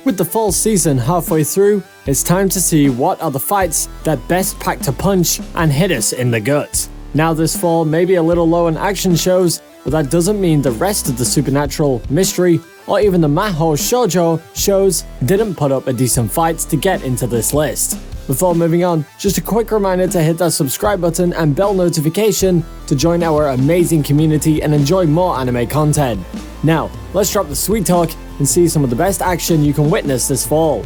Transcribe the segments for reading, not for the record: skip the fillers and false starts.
With the fall season halfway through, it's time to see what are the fights that best pack a punch and hit us in the gut. Now this fall may be a little low on action shows, but that doesn't mean the rest of the supernatural, mystery, or even the mahou shoujo shows didn't put up a decent fights to get into this list. Before moving on, just a quick reminder to hit that subscribe button and bell notification to join our amazing community and enjoy more anime content. Now, let's drop the sweet talk and see some of the best action you can witness this fall.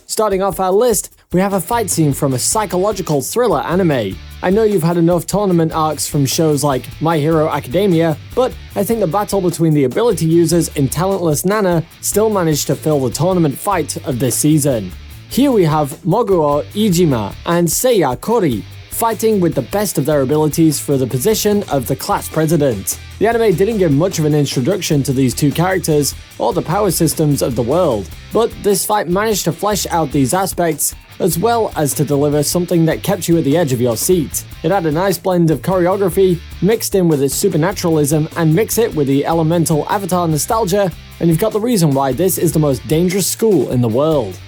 Starting off our list, we have a fight scene from a psychological thriller anime. I know you've had enough tournament arcs from shows like My Hero Academia, but I think the battle between the ability users in Talentless Nana still managed to fill the tournament fight of this season. Here we have Moguo Iijima and Seiya Kori fighting with the best of their abilities for the position of the class president. The anime didn't give much of an introduction to these two characters or the power systems of the world, but this fight managed to flesh out these aspects as well as to deliver something that kept you at the edge of your seat. It had a nice blend of choreography mixed in with its supernaturalism and mix it with the elemental avatar nostalgia, and you've got the reason why this is the most dangerous school in the world.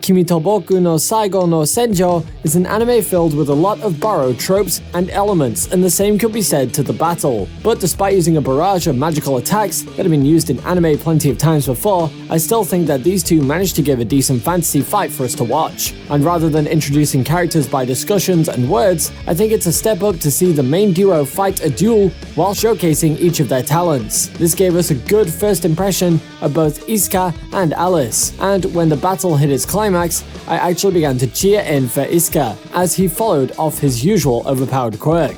Kimi to Boku no Saigo no Senjo is an anime filled with a lot of borrowed tropes and elements, and the same could be said to the battle. But despite using a barrage of magical attacks that have been used in anime plenty of times before, I still think that these two managed to give a decent fantasy fight for us to watch. And rather than introducing characters by discussions and words, I think it's a step up to see the main duo fight a duel while showcasing each of their talents. This gave us a good first impression of both Isuka and Alice, and when the battle hit its climax, I actually began to cheer in for Isuka as he followed off his usual overpowered quirk.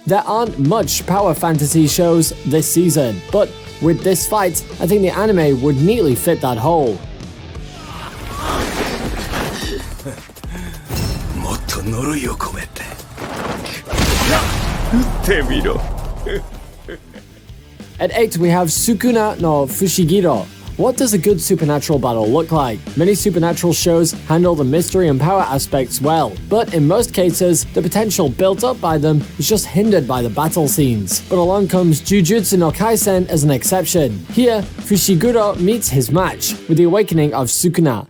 There aren't much power fantasy shows this season, but with this fight, I think the anime would neatly fit that hole. At 8 we have Sukuna no Fushiguro. What does a good supernatural battle look like? Many supernatural shows handle the mystery and power aspects well, but in most cases, the potential built up by them is just hindered by the battle scenes. But along comes Jujutsu no Kaisen as an exception. Here, Fushiguro meets his match with the awakening of Sukuna.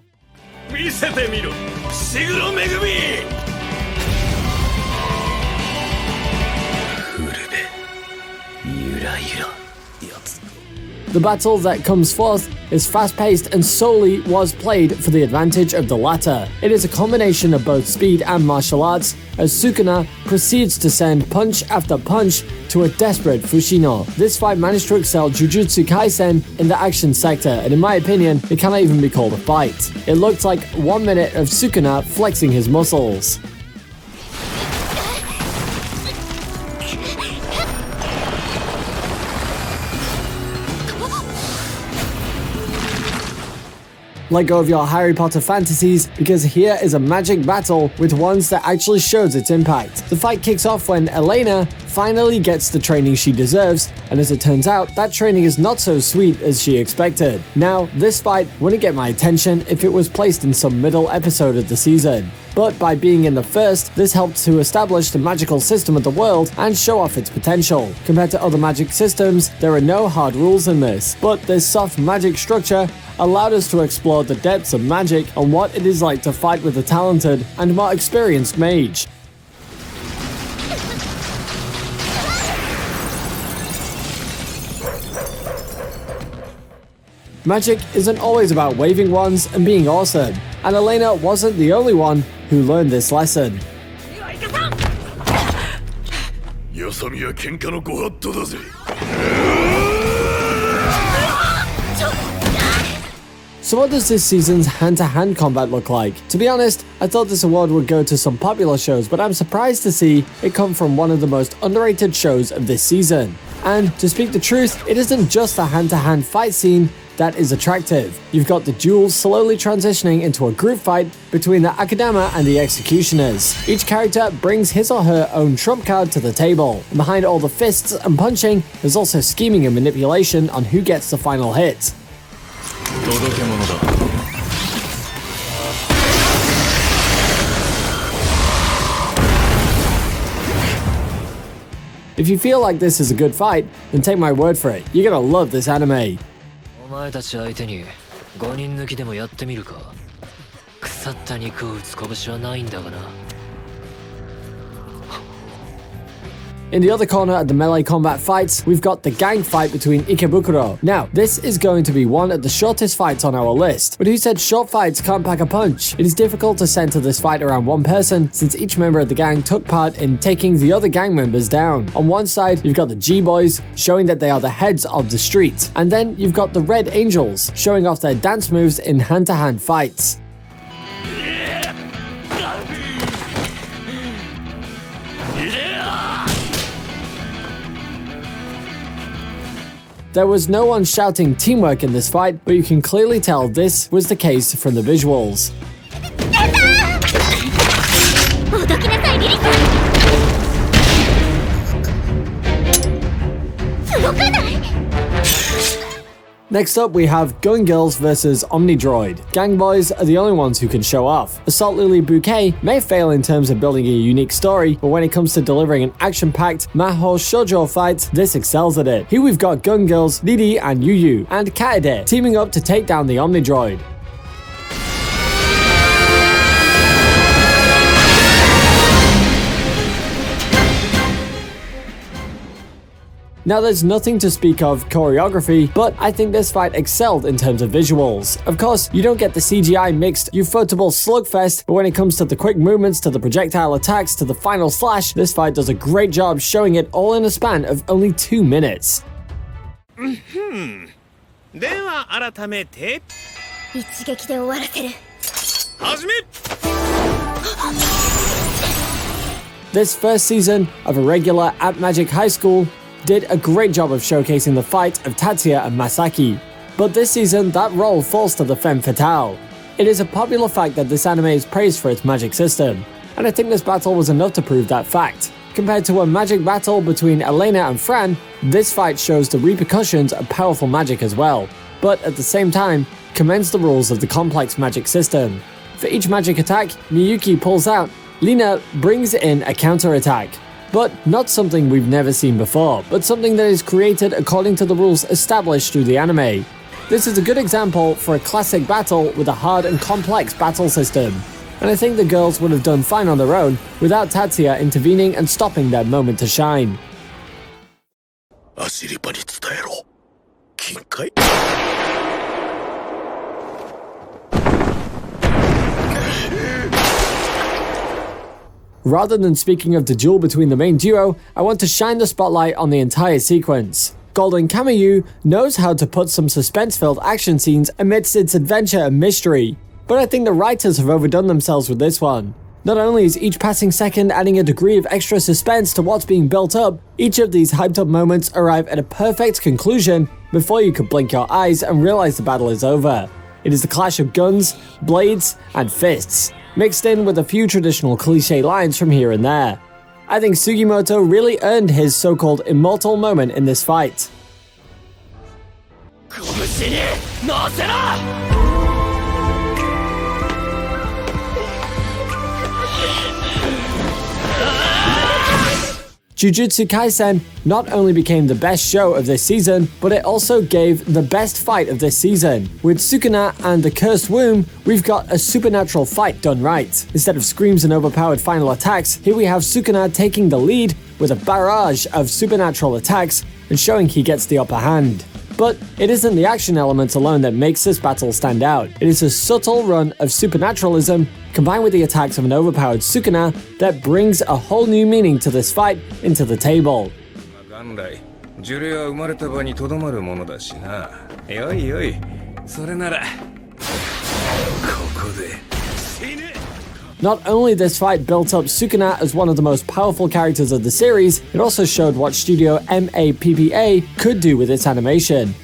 The battle that comes forth is fast-paced and solely was played for the advantage of the latter. It is a combination of both speed and martial arts, as Sukuna proceeds to send punch after punch to a desperate Fushino. This fight managed to excel Jujutsu Kaisen in the action sector, and in my opinion, it cannot even be called a fight. It looked like 1 minute of Sukuna flexing his muscles. Let go of your Harry Potter fantasies, because here is a magic battle with ones that actually shows its impact. The fight kicks off when Elena finally gets the training she deserves, and as it turns out, that training is not so sweet as she expected. Now, this fight wouldn't get my attention if it was placed in some middle episode of the season. But by being in the first, this helped to establish the magical system of the world and show off its potential. Compared to other magic systems, there are no hard rules in this, but this soft magic structure allowed us to explore the depths of magic and what it is like to fight with a talented and more experienced mage. Magic isn't always about waving wands and being awesome, and Elena wasn't the only one who learned this lesson. So what does this season's hand-to-hand combat look like? To be honest, I thought this award would go to some popular shows, but I'm surprised to see it come from one of the most underrated shows of this season. And to speak the truth, it isn't just the hand-to-hand fight scene that is attractive. You've got the duels slowly transitioning into a group fight between the Akadama and the Executioners. Each character brings his or her own trump card to the table. And behind all the fists and punching, there's also scheming and manipulation on who gets the final hit. If you feel like this is a good fight, then take my word for it, you're gonna love this anime. お前たち相手に5人抜きでもやってみるか。腐った肉を打つ拳はないんだがな。In the other corner at the melee combat fights, we've got the gang fight between Ikebukuro. Now, this is going to be one of the shortest fights on our list, but who said short fights can't pack a punch? It is difficult to center this fight around one person, since each member of the gang took part in taking the other gang members down. On one side, you've got the G-Boys, showing that they are the heads of the street, and then you've got the Red Angels, showing off their dance moves in hand-to-hand fights. There was no one shouting teamwork in this fight, but you can clearly tell this was the case from the visuals. Next up, we have Gun Girls vs Omnidroid. Gang boys are the only ones who can show off. Assault Lily Bouquet may fail in terms of building a unique story, but when it comes to delivering an action-packed mahou shoujo fight, this excels at it. Here we've got Gun Girls, Riri and Yuyu, and Kaede teaming up to take down the Omnidroid. Now there's nothing to speak of choreography, but I think this fight excelled in terms of visuals. Of course, you don't get the CGI mixed ufotable slugfest, but when it comes to the quick movements, to the projectile attacks, to the final slash, this fight does a great job showing it all in a span of only 2 minutes. This first season of a regular at Magic High School did a great job of showcasing the fight of Tatsuya and Masaki. But this season, that role falls to the femme fatale. It is a popular fact that this anime is praised for its magic system, and I think this battle was enough to prove that fact. Compared to a magic battle between Elena and Fran, this fight shows the repercussions of powerful magic as well, but at the same time, commends the rules of the complex magic system. For each magic attack Miyuki pulls out, Lina brings in a counter-attack. But not something we've never seen before, but something that is created according to the rules established through the anime. This is a good example for a classic battle with a hard and complex battle system, and I think the girls would have done fine on their own without Tatsuya intervening and stopping their moment to shine. Rather than speaking of the duel between the main duo, I want to shine the spotlight on the entire sequence. Golden Kamiyu knows how to put some suspense-filled action scenes amidst its adventure and mystery, but I think the writers have overdone themselves with this one. Not only is each passing second adding a degree of extra suspense to what's being built up, each of these hyped up moments arrive at a perfect conclusion before you could blink your eyes and realize the battle is over. It is the clash of guns, blades, and fists, mixed in with a few traditional cliché lines from here and there. I think Sugimoto really earned his so-called immortal moment in this fight. Jujutsu Kaisen not only became the best show of this season, but it also gave the best fight of this season. With Sukuna and the Cursed Womb, we've got a supernatural fight done right. Instead of screams and overpowered final attacks, here we have Sukuna taking the lead with a barrage of supernatural attacks and showing he gets the upper hand. But it isn't the action elements alone that makes this battle stand out. It is a subtle run of supernaturalism combined with the attacks of an overpowered Sukuna that brings a whole new meaning to this fight into the table. Not only this fight built up Sukuna as one of the most powerful characters of the series, it also showed what Studio MAPPA could do with its animation.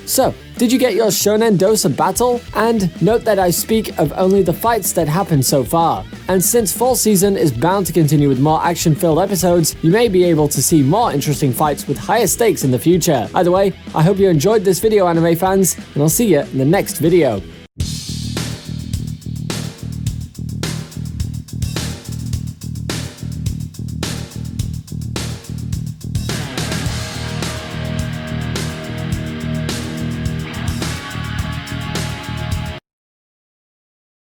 So, did you get your shonen dose of battle? And note that I speak of only the fights that happened so far. And since fall season is bound to continue with more action-filled episodes, you may be able to see more interesting fights with higher stakes in the future. Either way, I hope you enjoyed this video, anime fans, and I'll see you in the next video.